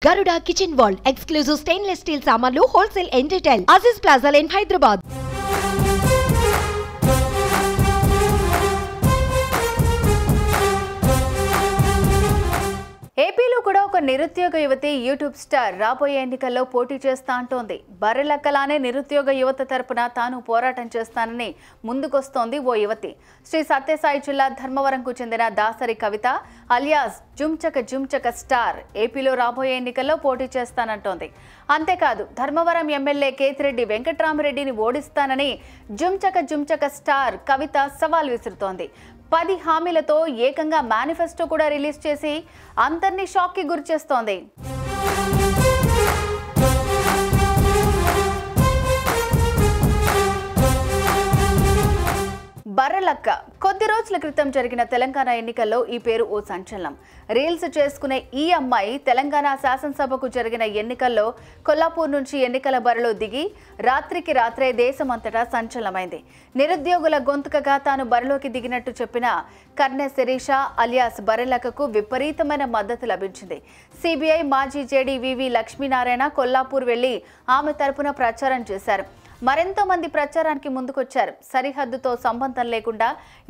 Garuda Kitchen World exclusive stainless steel samanlu wholesale and retail Aziz Plaza in Hyderabad. ఏపీలో కూడా ఒక నిరుద్యోగ యువతి యూట్యూబ్ స్టార్ రాబోయే ఎన్నికల్లో పోటీ చేస్తా అంటోంది. బర్రెలక్కలానే నిరుద్యోగ యువత తరపున తాను పోరాటం చేస్తానని ముందుకొస్తోంది ఓ యువతి. శ్రీ సత్యసాయి జిల్లా ధర్మవరంకు చెందిన దాసరి కవిత అలియాస్ జుంచక స్టార్ ఏపీలో రాబోయే ఎన్నికల్లో పోటీ చేస్తానంటోంది. అంతేకాదు ధర్మవరం ఎమ్మెల్యే కేతిరెడ్డి వెంకట్రామరెడ్డిని ఓడిస్తానని జుంచక స్టార్ కవిత సవాల్ విసురుతోంది. 10 హామీలతో ఏకంగా మేనిఫెస్టో కూడా రిలీజ్ చేసి అందరినీ షాక్కి గురిచేస్తోంది. బర్రెలక్క కొద్ది రోజుల క్రితం జరిగిన తెలంగాణ ఎన్నికల్లో ఈ పేరు ఓ సంచలనం. రీల్స్ చేసుకునే ఈ అమ్మాయి తెలంగాణ శాసనసభకు జరిగిన ఎన్నికల్లో కొల్లాపూర్ నుంచి ఎన్నికల బరిలో దిగి రాత్రికి రాత్రే దేశమంతటా సంచలనమైంది. నిరుద్యోగుల గొంతుకగా తాను బరిలోకి దిగినట్టు చెప్పిన కర్నె శిరీష అలియాస్ బర్రెలక్కకు విపరీతమైన మద్దతు లభించింది. సిబిఐ మాజీ జేడీ వివి లక్ష్మీనారాయణ కొల్లాపూర్ వెళ్లి ఆమె తరపున ప్రచారం చేశారు. మరెంతో మంది ప్రచారానికి ముందుకొచ్చారు. సరిహద్దుతో సంబంధం లేకుండా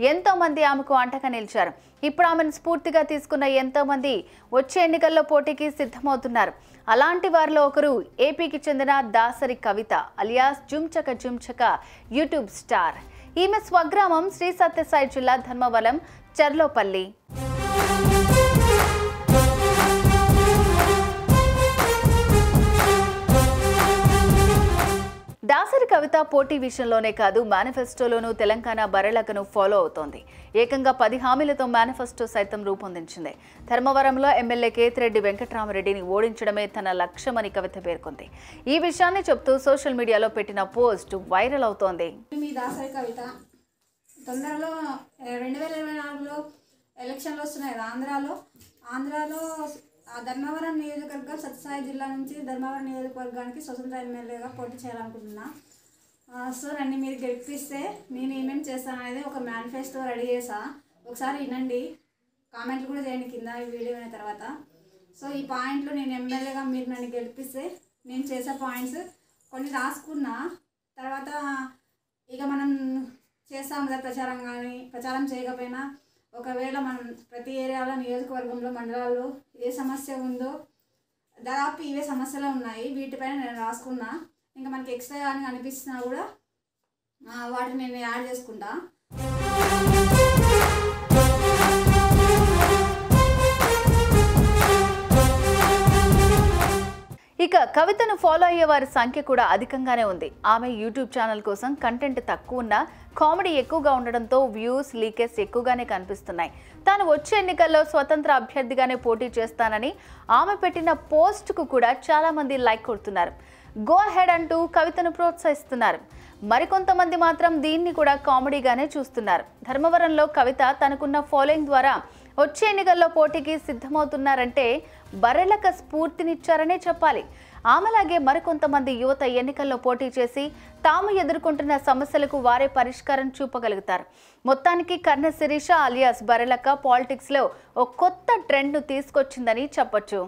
ఎంతో మంది ఆమెకు అంటగా నిలిచారు. ఇప్పుడు ఆమెను స్ఫూర్తిగా తీసుకున్న ఎంతో మంది వచ్చే ఎన్నికల్లో పోటీకి సిద్ధమవుతున్నారు. అలాంటి వారిలో ఒకరు ఏపీకి చెందిన దాసరి కవిత అలియాస్ జుంచక యూట్యూబ్ స్టార్. ఈమె స్వగ్రామం శ్రీ సత్యసాయి జిల్లా ధర్మవరం చర్లోపల్లి. దాసరి కవిత పోటీ విషయంలోనే కాదు మేనిఫెస్టోలోనూ తెలంగాణ బర్రెలక్కను ఫాలో అవుతోంది. ఏకంగా 10 హామీలతో మేనిఫెస్టో సైతం రూపొందించింది. ధర్మవరంలో ఎమ్మెల్యే కేతిరెడ్డి వెంకట్రామరెడ్డిని ఓడించడమే తన లక్ష్యమని కవిత పేర్కొంది. ఈ విషయాన్ని చెప్తూ సోషల్ మీడియాలో పెట్టిన పోస్ట్ వైరల్ అవుతోంది. మీ దాసరి కవిత తొందరలో 2024లో ఎలక్షన్లు వస్తున్నాయి కదా. ఆంధ్రాలో ధర్మవరం నియోజకవర్గం సత్యసాయి జిల్లా నుంచి ధర్మవరం నియోజకవర్గానికి స్వతంత్ర ఎమ్మెల్యేగా పోటీ చేయాలనుకుంటున్నా. సో నన్ను మీరు గెలిపిస్తే నేను ఏమేమి చేస్తాను అనేది ఒక మేనిఫెస్టో రెడీ చేసా. ఒకసారి వినండి, కామెంట్లు కూడా చేయండి కింద ఈ వీడియో అయిన తర్వాత. సో ఈ పాయింట్లు నేను ఎమ్మెల్యేగా మీరు నన్ను గెలిపిస్తే నేను చేసే పాయింట్స్ కొన్ని రాసుకున్నా. తర్వాత ఇక మనం చేస్తాం కదా ప్రచారం, కానీ ప్రచారం చేయకపోయినా ఒకవేళ మనం ప్రతి ఏరియాలో నియోజకవర్గంలో మండలాల్లో ఏ సమస్య ఉందో దాదాపు ఇవే సమస్యలు ఉన్నాయి. వీటిపైన నేను రాసుకున్నా. ఇంకా మనకి ఎక్స్ట్రా కానీ అనిపిస్తున్నా కూడా వాటిని నేను యాడ్ చేసుకుంటా. ఇక కవితను ఫాలో అయ్యే వారి సంఖ్య కూడా అధికంగానే ఉంది. ఆమె యూట్యూబ్ ఛానల్ కోసం కంటెంట్ తక్కువ ఉన్నా కామెడీ ఎక్కువగా ఉండడంతో వ్యూస్ లీకేజ్ ఎక్కువగానే కనిపిస్తున్నాయి. తాను వచ్చే ఎన్నికల్లో స్వతంత్ర అభ్యర్థిగానే పోటీ చేస్తానని ఆమె పెట్టిన పోస్ట్కు కూడా చాలా మంది లైక్ కొడుతున్నారు. గో హెడ్ అంటూ కవితను ప్రోత్సహిస్తున్నారు. మరికొంతమంది మాత్రం దీన్ని కూడా కామెడీగానే చూస్తున్నారు. ధర్మవరంలో కవిత తనకున్న ఫాలోయింగ్ ద్వారా వచ్చే ఎన్నికల్లో పోటీకి సిద్ధమవుతున్నారంటే బర్రెలక్క స్ఫూర్తినిచ్చారనే చెప్పాలి. ఆమెలాగే మరికొంతమంది యువత ఎన్నికల్లో పోటీ చేసి తాము ఎదుర్కొంటున్న సమస్యలకు వారే పరిష్కారం చూపగలుగుతారు. మొత్తానికి కర్నె శిరీష అలియాస్ బర్రెలక్క పాలిటిక్స్లో ఓ కొత్త ట్రెండ్ను తీసుకొచ్చిందని చెప్పొచ్చు.